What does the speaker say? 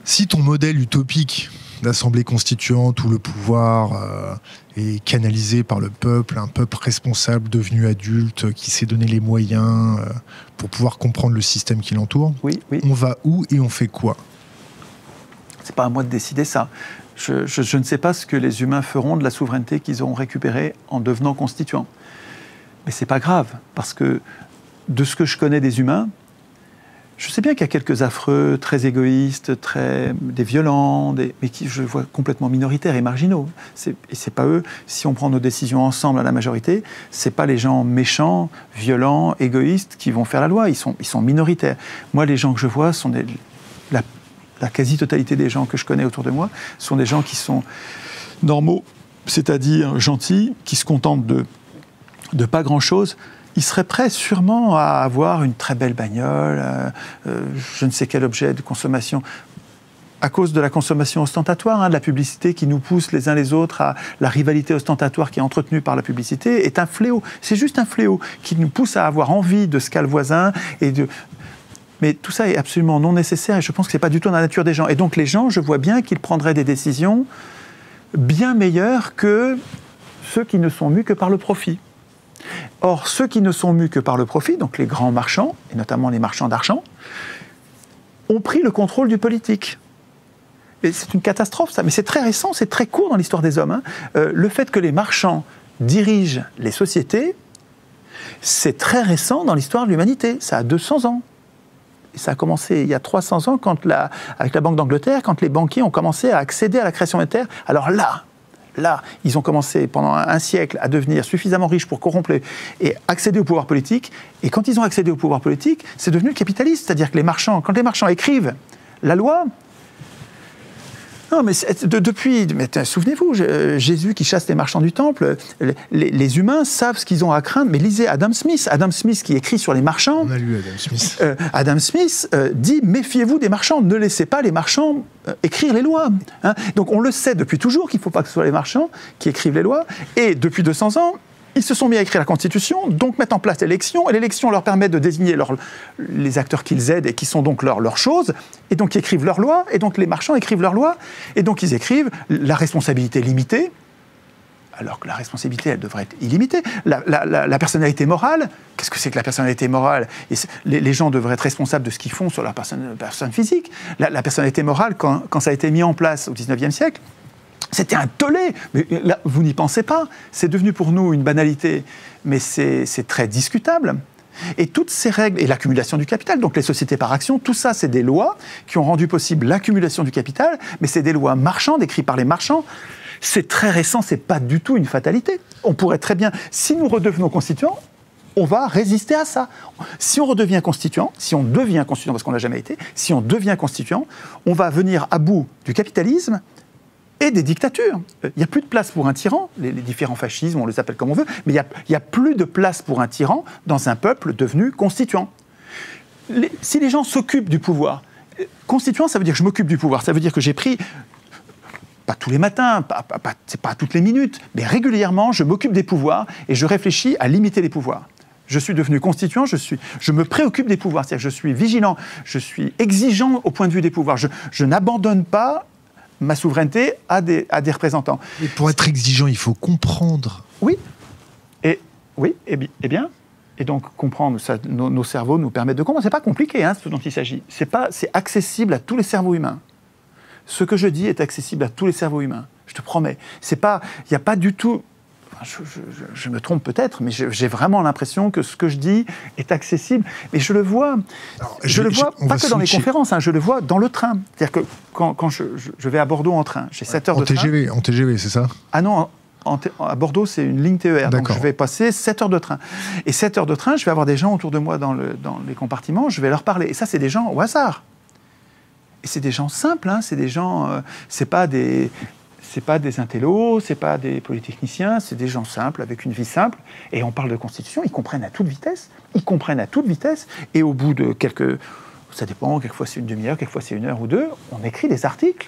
Si ton modèle utopique d'assemblée constituante où le pouvoir est canalisé par le peuple, un peuple responsable devenu adulte qui s'est donné les moyens pour pouvoir comprendre le système qui l'entoure, oui. On va où et on fait quoi? C'est pas à moi de décider ça. Je ne sais pas ce que les humains feront de la souveraineté qu'ils auront récupérée en devenant constituants. Mais c'est pas grave, parce que de ce que je connais des humains, je sais bien qu'il y a quelques affreux, très égoïstes, des violents, mais qui je vois complètement minoritaires et marginaux. Et c'est pas eux. Si on prend nos décisions ensemble à la majorité, c'est pas les gens méchants, violents, égoïstes qui vont faire la loi. Ils sont minoritaires. Moi, les gens que je vois sont la quasi-totalité des gens que je connais autour de moi sont des gens qui sont normaux, c'est-à-dire gentils, qui se contentent de pas grand-chose. Ils seraient prêts sûrement à avoir une très belle bagnole, je ne sais quel objet de consommation, à cause de la consommation ostentatoire, de la publicité qui nous pousse les uns les autres à la rivalité ostentatoire qui est entretenue par la publicité, est un fléau. C'est juste un fléau qui nous pousse à avoir envie de ce qu'a le voisin. Mais tout ça est absolument non nécessaire et je pense que ce n'est pas du tout dans la nature des gens. Et donc les gens, je vois bien qu'ils prendraient des décisions bien meilleures que ceux qui ne sont mus que par le profit. Or, ceux qui ne sont mus que par le profit, donc les grands marchands, et notamment les marchands d'argent, ont pris le contrôle du politique. Et c'est une catastrophe, ça. Mais c'est très récent, c'est très court dans l'histoire des hommes. Le fait que les marchands dirigent les sociétés, c'est très récent dans l'histoire de l'humanité. Ça a 200 ans. Et ça a commencé il y a 300 ans avec la Banque d'Angleterre, quand les banquiers ont commencé à accéder à la création monétaire. Alors là, ils ont commencé pendant un siècle à devenir suffisamment riches pour corrompre et accéder au pouvoir politique. Et quand ils ont accédé au pouvoir politique, c'est devenu le capitalisme. C'est-à-dire que quand les marchands écrivent la loi... Non, mais souvenez-vous, Jésus qui chasse les marchands du temple, les humains savent ce qu'ils ont à craindre. Mais lisez Adam Smith. Adam Smith qui écrit sur les marchands. On a lu Adam Smith. Adam Smith dit « Méfiez-vous des marchands, ne laissez pas les marchands écrire les lois. » Donc on le sait depuis toujours qu'il ne faut pas que ce soit les marchands qui écrivent les lois. Et depuis 200 ans, ils se sont mis à écrire la Constitution, donc mettent en place l'élection, et l'élection leur permet de désigner les acteurs qu'ils aident et qui sont donc leurs choses, et donc ils écrivent leurs lois, et donc les marchands écrivent leurs lois, et donc ils écrivent la responsabilité limitée, alors que la responsabilité, elle devrait être illimitée. La personnalité morale, qu'est-ce que c'est que la personnalité morale? Les gens devraient être responsables de ce qu'ils font sur la personne physique. La personnalité morale, quand ça a été mis en place au XIXe siècle, c'était un tollé, mais là, vous n'y pensez pas. C'est devenu pour nous une banalité, mais c'est très discutable. Et toutes ces règles, et l'accumulation du capital, donc les sociétés par action, tout ça, c'est des lois qui ont rendu possible l'accumulation du capital, mais c'est des lois marchandes, écrites par les marchands. C'est très récent, c'est pas du tout une fatalité. On pourrait très bien, si nous redevenons constituants, on va résister à ça. Si on redevient constituant, parce qu'on n'a jamais été, si on devient constituant, on va venir à bout du capitalisme, et des dictatures. Il n'y a plus de place pour un tyran, les différents fascismes, on les appelle comme on veut, mais il n'y a plus de place pour un tyran dans un peuple devenu constituant. Si les gens s'occupent du pouvoir, constituant, ça veut dire que je m'occupe du pouvoir, ça veut dire que j'ai pris, pas tous les matins, c'est pas toutes les minutes, mais régulièrement, je m'occupe des pouvoirs et je réfléchis à limiter les pouvoirs. Je suis devenu constituant, je me préoccupe des pouvoirs, c'est-à-dire que je suis vigilant, je suis exigeant au point de vue des pouvoirs, je n'abandonne pas ma souveraineté à des représentants. Et pour être exigeant, il faut comprendre. Oui. Et bien. Et donc, comprendre, ça, nos cerveaux nous permettent de comprendre. C'est pas compliqué, ce dont il s'agit. C'est accessible à tous les cerveaux humains. Ce que je dis est accessible à tous les cerveaux humains. Je te promets. Il n'y a pas du tout... Je me trompe peut-être, mais j'ai vraiment l'impression que ce que je dis est accessible. Mais je le vois, pas que dans les conférences, je le vois dans le train. C'est-à-dire que quand je vais à Bordeaux en train, j'ai 7 heures de train. En TGV, c'est ça? Ah non, à Bordeaux, c'est une ligne TER. Donc je vais passer 7 heures de train. Et 7 heures de train, je vais avoir des gens autour de moi dans les compartiments, je vais leur parler. Et ça, c'est des gens au hasard. Et c'est des gens simples, c'est des gens... c'est pas des intellos, c'est pas des polytechniciens, c'est des gens simples, avec une vie simple. Et on parle de constitution, ils comprennent à toute vitesse. Et au bout de ça dépend, quelquefois c'est une demi-heure, quelquefois c'est 1 heure ou 2, on écrit des articles.